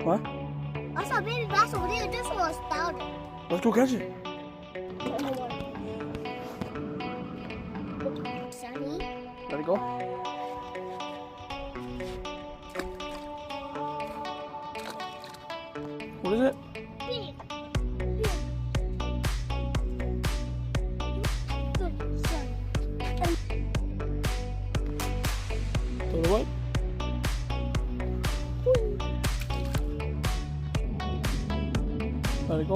What? I saw baby bass over there. This one was down. Let's go catch it. Sunny. Let it go. What is it? Big. Good son. Throw it away. Let it go.